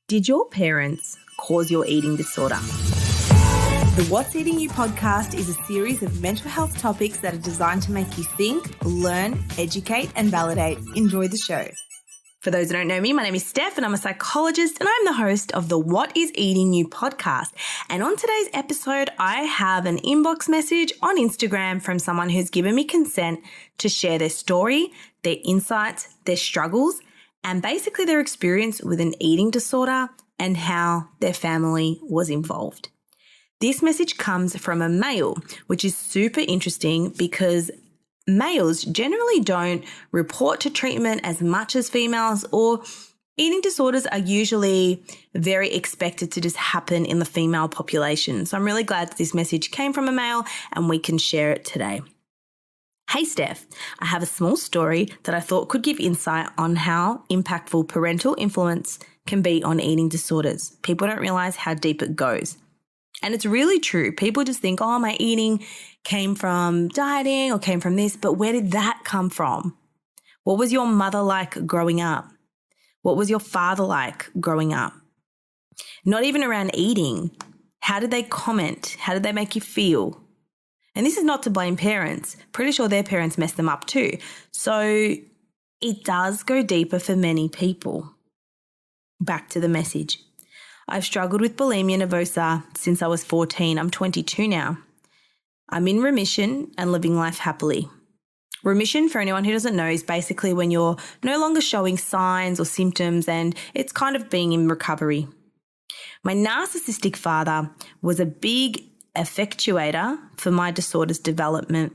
Did your parents cause your eating disorder? The What's Eating You podcast is a series of mental health topics that are designed to make you think, learn, educate, and validate. Enjoy the show. For those who don't know me, my name is Steph and I'm a psychologist and I'm the host of the What is Eating You podcast. And on today's episode, I have an inbox message on Instagram from someone who's given me consent to share their story, their insights, their struggles, and basically their experience with an eating disorder and how their family was involved. This message comes from a male, which is super interesting because males generally don't report to treatment as much as females, or eating disorders are usually very expected to just happen in the female population. So I'm really glad that this message came from a male and we can share it today. Hey Steph, I have a small story that I thought could give insight on how impactful parental influence can be on eating disorders. People don't realize how deep it goes. And it's really true. People just think, oh, my eating came from dieting or came from this, but where did that come from? What was your mother like growing up? What was your father like growing up? Not even around eating. How did they comment? How did they make you feel? And this is not to blame parents. Pretty sure their parents messed them up too. So it does go deeper for many people. Back to the message. I've struggled with bulimia nervosa since I was 14. I'm 22 now. I'm in remission and living life happily. Remission, for anyone who doesn't know, is basically when you're no longer showing signs or symptoms and it's kind of being in recovery. My narcissistic father was a big effectuator for my disorder's development.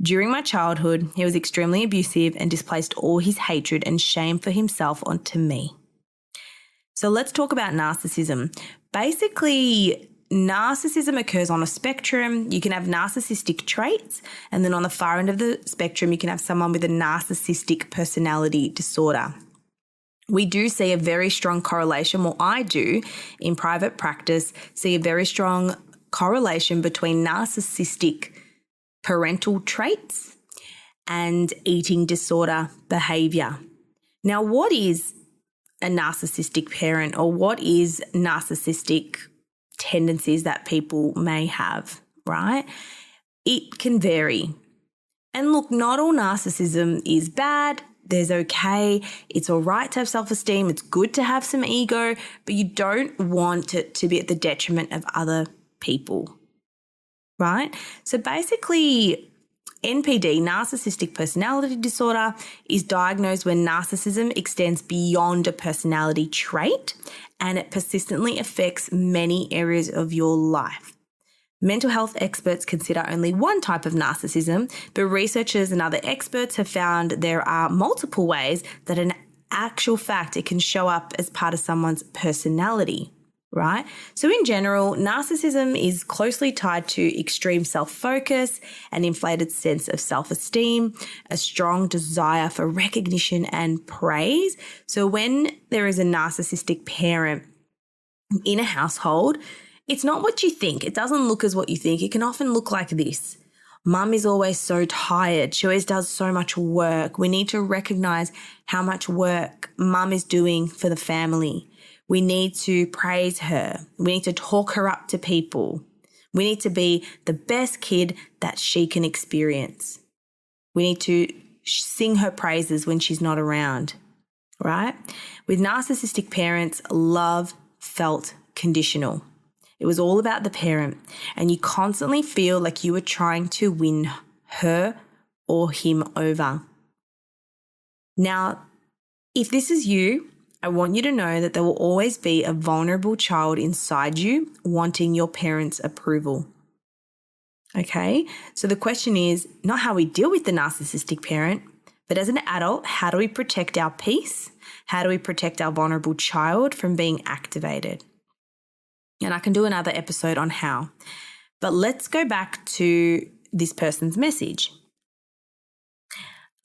During my childhood, he was extremely abusive and displaced all his hatred and shame for himself onto me. So let's talk about narcissism. Basically, narcissism occurs on a spectrum. You can have narcissistic traits, and then on the far end of the spectrum, you can have someone with a narcissistic personality disorder. We do see a very strong correlation, well, I do in private practice, see a very strong correlation between narcissistic parental traits and eating disorder behavior. Now, what is a narcissistic parent, or what is narcissistic tendencies that people may have, right? It can vary. And look, not all narcissism is bad. There's okay. It's all right to have self-esteem. It's good to have some ego, but you don't want it to be at the detriment of other people, right? So basically, NPD, narcissistic personality disorder, is diagnosed when narcissism extends beyond a personality trait and it persistently affects many areas of your life. Mental health experts consider only one type of narcissism, but researchers and other experts have found there are multiple ways that in actual fact it can show up as part of someone's personality. Right? So in general, narcissism is closely tied to extreme self-focus, an inflated sense of self-esteem, a strong desire for recognition and praise. So when there is a narcissistic parent in a household, it's not what you think. It doesn't look as what you think. It can often look like this. Mum is always so tired. She always does so much work. We need to recognize how much work mum is doing for the family. We need to praise her. We need to talk her up to people. We need to be the best kid that she can experience. We need to sing her praises when she's not around, right? With narcissistic parents, love felt conditional. It was all about the parent, and you constantly feel like you were trying to win her or him over. Now, if this is you, I want you to know that there will always be a vulnerable child inside you wanting your parents' approval. Okay? So the question is not how we deal with the narcissistic parent, but as an adult, how do we protect our peace? How do we protect our vulnerable child from being activated? And I can do another episode on how. But let's go back to this person's message.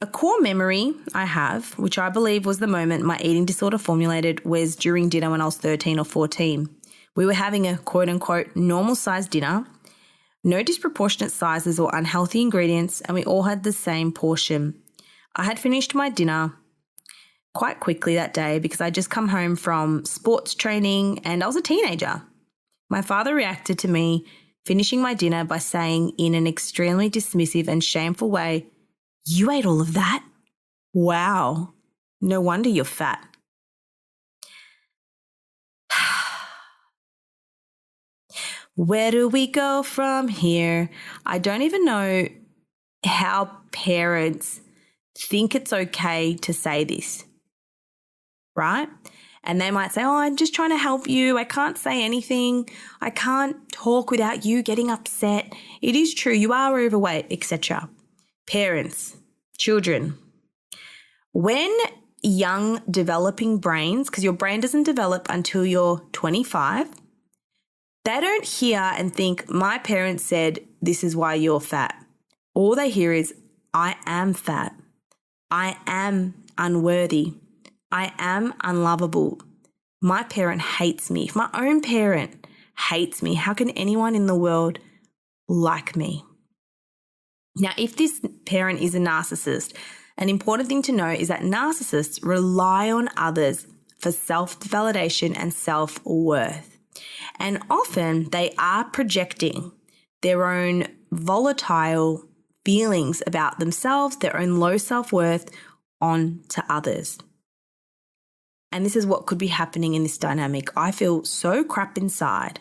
A core memory I have, which I believe was the moment my eating disorder formulated, was during dinner when I was 13 or 14. We were having a quote-unquote normal-sized dinner, no disproportionate sizes or unhealthy ingredients, and we all had the same portion. I had finished my dinner. quite quickly that day because I'd just come home from sports training and I was a teenager. My father reacted to me finishing my dinner by saying in an extremely dismissive and shameful way, "You ate all of that? Wow, no wonder you're fat." Where do we go from here? I don't even know how parents think it's okay to say this, right? And they might say, "Oh, I'm just trying to help you. I can't say anything. I can't talk without you getting upset. It is true, you are overweight," etc. Parents, children, when young developing brains, because your brain doesn't develop until you're 25, they don't hear and think, "My parents said this is why you're fat." All they hear is, "I am fat. I am unworthy. I am unlovable. My parent hates me. If my own parent hates me, how can anyone in the world like me?" Now, if this parent is a narcissist, an important thing to know is that narcissists rely on others for self-validation and self-worth. And often they are projecting their own volatile feelings about themselves, their own low self-worth onto others. And this is what could be happening in this dynamic. I feel so crap inside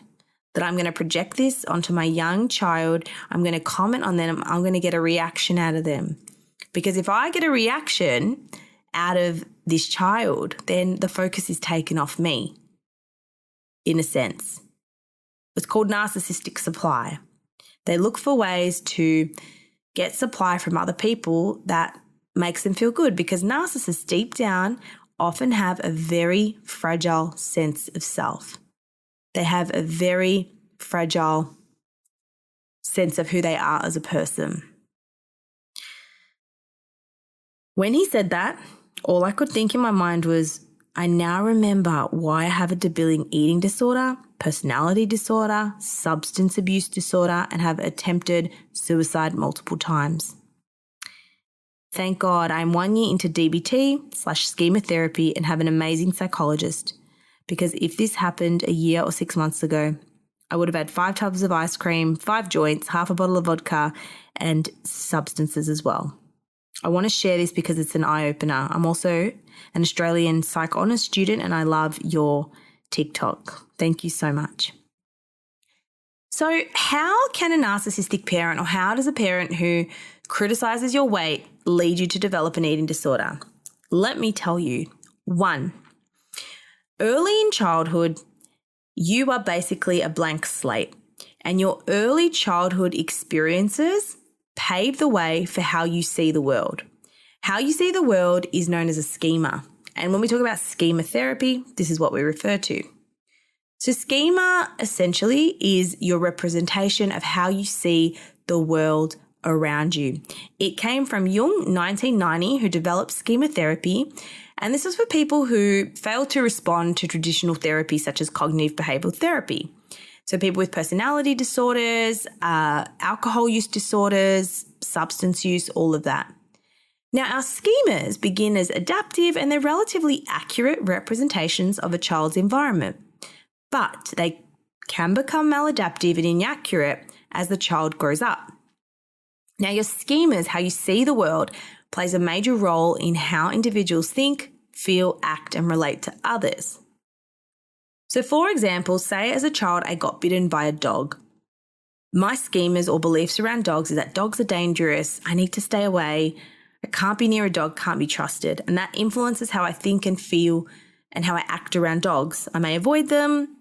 that I'm going to project this onto my young child. I'm going to comment on them. I'm going to get a reaction out of them. Because if I get a reaction out of this child, then the focus is taken off me, in a sense. It's called narcissistic supply. They look for ways to get supply from other people that makes them feel good, because narcissists deep down often have a very fragile sense of self. They have a very fragile sense of who they are as a person. When he said that, all I could think in my mind was, I now remember why I have a debilitating eating disorder, personality disorder, substance abuse disorder, and have attempted suicide multiple times. Thank God I'm 1 year into DBT/schema therapy and have an amazing psychologist, because if this happened a year or 6 months ago, I would have had 5 tubs of ice cream, 5 joints, half a bottle of vodka, and substances as well. I want to share this because it's an eye-opener. I'm also an Australian Psych Honours student and I love your TikTok. Thank you so much. So how can a narcissistic parent, or how does a parent who criticizes your weight lead you to develop an eating disorder? Let me tell you. 1, early in childhood, you are basically a blank slate, and your early childhood experiences pave the way for how you see the world. How you see the world is known as a schema. And when we talk about schema therapy, this is what we refer to. So schema essentially is your representation of how you see the world around you. It came from Jung, 1990, who developed schema therapy. And this is for people who fail to respond to traditional therapy such as cognitive behavioral therapy. So people with personality disorders, alcohol use disorders, substance use, all of that. Now, our schemas begin as adaptive and they're relatively accurate representations of a child's environment, but they can become maladaptive and inaccurate as the child grows up. Now, your schemas, how you see the world, plays a major role in how individuals think, feel, act, and relate to others. So for example, say as a child I got bitten by a dog. My schemas or beliefs around dogs is that dogs are dangerous, I need to stay away, I can't be near a dog, can't be trusted. And that influences how I think and feel and how I act around dogs. I may avoid them,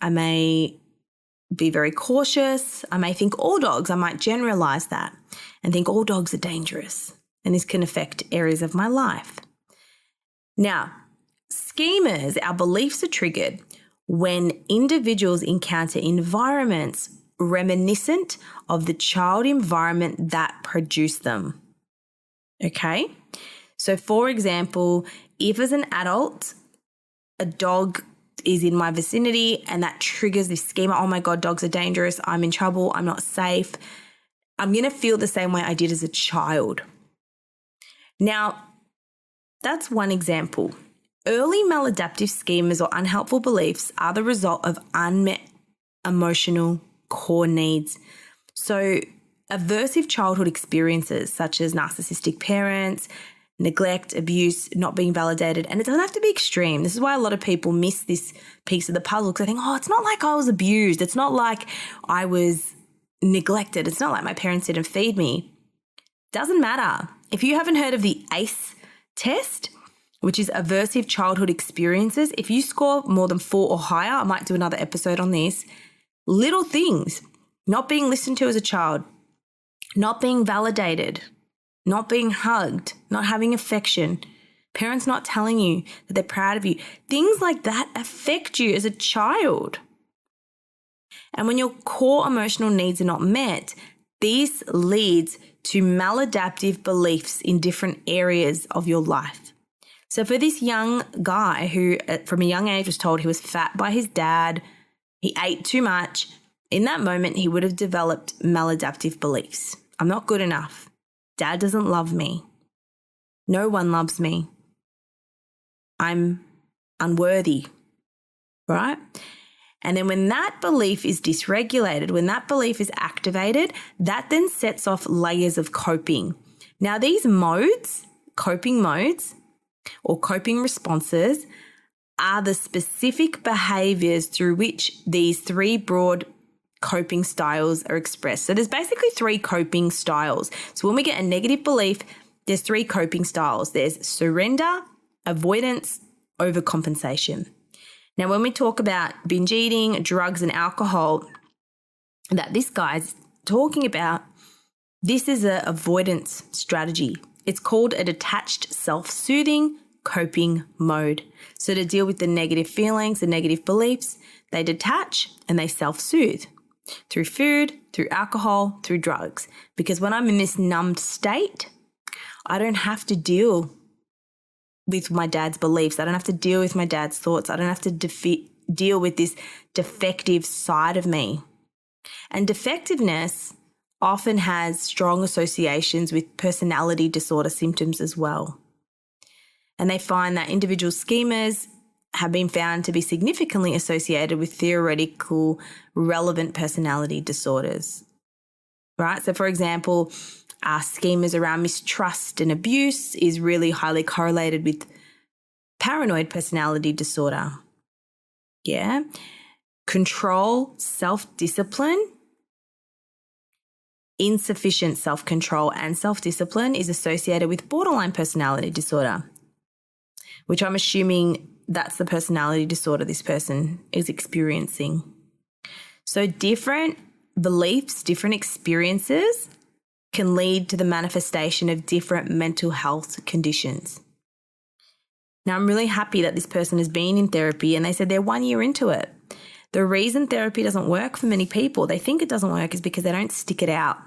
I may be very cautious, I may think all dogs, I might generalize that and think all dogs are dangerous. And this can affect areas of my life. Now, schemas, our beliefs are triggered when individuals encounter environments reminiscent of the child environment that produced them. Okay? So for example, if as an adult, a dog is in my vicinity and that triggers this schema, oh my God, dogs are dangerous, I'm in trouble, I'm not safe, I'm going to feel the same way I did as a child. Now, That's one example. Early maladaptive schemas or unhelpful beliefs are the result of unmet emotional core needs. So aversive childhood experiences such as narcissistic parents, neglect, abuse, not being validated, and it doesn't have to be extreme. This is why a lot of people miss this piece of the puzzle because they think, oh, it's not like I was abused. It's not like I was neglected. It's not like my parents didn't feed me. Doesn't matter. If you haven't heard of the ACE test, which is aversive childhood experiences, if you score more than 4 or higher, I might do another episode on this, little things, not being listened to as a child, not being validated, not being hugged, not having affection, parents not telling you that they're proud of you, things like that affect you as a child. And when your core emotional needs are not met, this leads to maladaptive beliefs in different areas of your life. So for this young guy who from a young age was told he was fat by his dad, he ate too much, in that moment he would have developed maladaptive beliefs. I'm not good enough. Dad doesn't love me. No one loves me. I'm unworthy, right? And then when that belief is dysregulated, when that belief is activated, that then sets off layers of coping. Now these modes, coping modes or coping responses, are the specific behaviors through which these 3 broad coping styles are expressed. So there's basically 3 coping styles. So when we get a negative belief, there's 3 coping styles. There's surrender, avoidance, overcompensation. Now, when we talk about binge eating, drugs and alcohol that this guy's talking about, this is an avoidance strategy. It's called a detached self-soothing coping mode. So to deal with the negative feelings, the negative beliefs, they detach and they self-soothe through food, through alcohol, through drugs. Because when I'm in this numbed state, I don't have to deal with my dad's beliefs. I don't have to deal with my dad's thoughts. I don't have to deal with this defective side of me. And defectiveness often has strong associations with personality disorder symptoms as well. And they find that individual schemas have been found to be significantly associated with theoretical relevant personality disorders, right? So for example, schemas around mistrust and abuse is really highly correlated with paranoid personality disorder. Yeah. Control, self-discipline, insufficient self-control and self-discipline is associated with borderline personality disorder, which I'm assuming that's the personality disorder this person is experiencing. So different beliefs, different experiences can lead to the manifestation of different mental health conditions. Now, I'm really happy that this person has been in therapy and they said they're 1 year into it. The reason therapy doesn't work for many people, they think it doesn't work, is because they don't stick it out.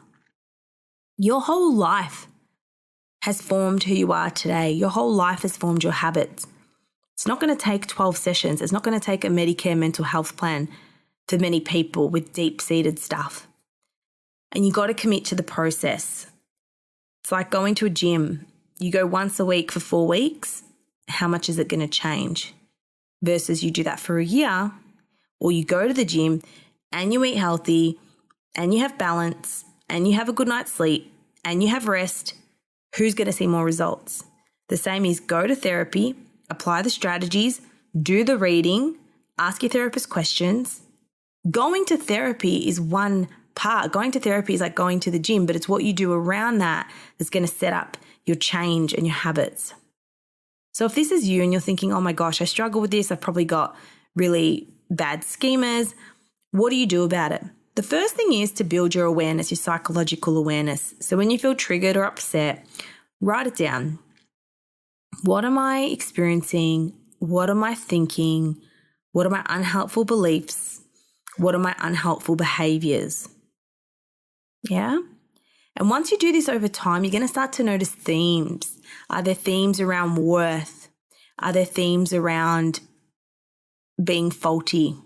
Your whole life has formed who you are today. Your whole life has formed your habits. It's not going to take 12 sessions. It's not going to take a Medicare mental health plan for many people with deep-seated stuff. And you got to commit to the process. It's like going to a gym. You go once a week for 4 weeks. How much is it going to change? Versus you do that for a year, or you go to the gym and you eat healthy and you have balance and you have a good night's sleep and you have rest. Who's going to see more results? The same is go to therapy, apply the strategies, do the reading, ask your therapist questions. Going to therapy is one part. Going to therapy is like going to the gym, but it's what you do around that that's going to set up your change and your habits. So if this is you and you're thinking, oh my gosh, I struggle with this, I've probably got really bad schemas, what do you do about it? The first thing is to build your awareness, your psychological awareness. So when you feel triggered or upset, write it down. What am I experiencing? What am I thinking? What are my unhelpful beliefs? What are my unhelpful behaviors? Yeah? And once you do this over time, you're going to start to notice themes. Are there themes around worth? Are there themes around being faulty?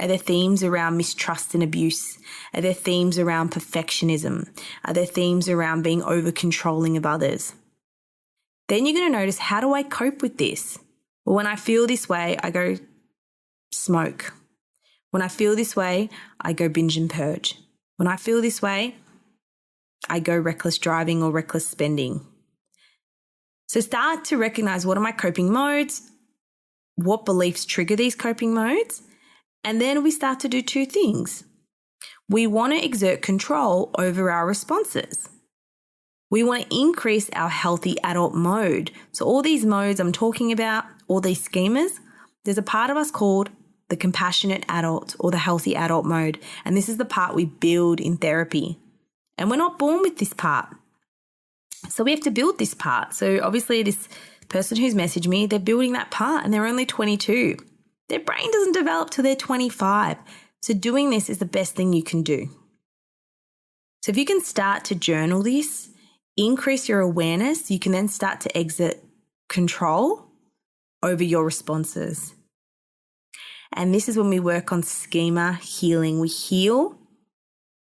Are there themes around mistrust and abuse? Are there themes around perfectionism? Are there themes around being over-controlling of others? Then you're going to notice, how do I cope with this? Well, when I feel this way, I go smoke. When I feel this way, I go binge and purge. When I feel this way, I go reckless driving or reckless spending. So start to recognize, what are my coping modes? What beliefs trigger these coping modes? And then we start to do two things. We want to exert control over our responses. We want to increase our healthy adult mode. So all these modes I'm talking about, all these schemas, there's a part of us called the compassionate adult or the healthy adult mode. And this is the part we build in therapy. And we're not born with this part. So we have to build this part. So obviously this person who's messaged me, they're building that part and they're only 22. Their brain doesn't develop till they're 25. So doing this is the best thing you can do. So if you can start to journal this, increase your awareness, you can then start to exert control over your responses. And this is when we work on schema healing. We heal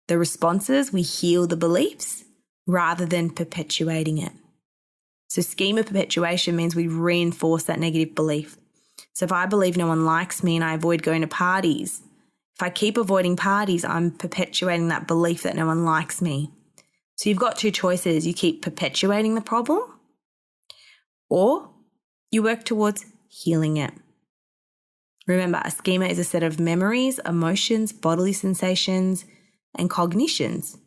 the responses, we heal the beliefs rather than perpetuating it. So schema perpetuation means we reinforce that negative belief. So if I believe no one likes me and I avoid going to parties, if I keep avoiding parties, I'm perpetuating that belief that no one likes me. So you've got two choices. You keep perpetuating the problem, or you work towards healing it. Remember, a schema is a set of memories, emotions, bodily sensations, and cognitions.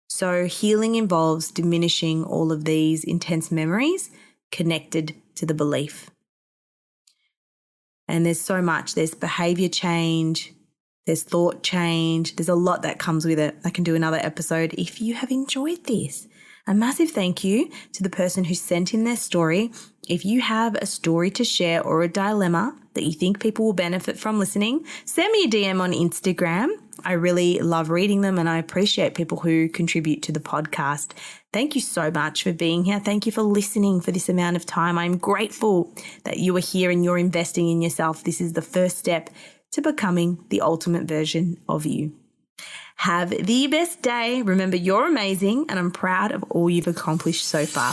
So healing involves diminishing all of these intense memories connected to the belief. And there's so much. There's behavior change, there's thought change. There's a lot that comes with it. I can do another episode if you have enjoyed this. A massive thank you to the person who sent in their story. If you have a story to share or a dilemma that you think people will benefit from listening, send me a DM on Instagram. I really love reading them and I appreciate people who contribute to the podcast. Thank you so much for being here. Thank you for listening for this amount of time. I'm grateful that you are here and you're investing in yourself. This is the first step to becoming the ultimate version of you. Have the best day. Remember, you're amazing and I'm proud of all you've accomplished so far.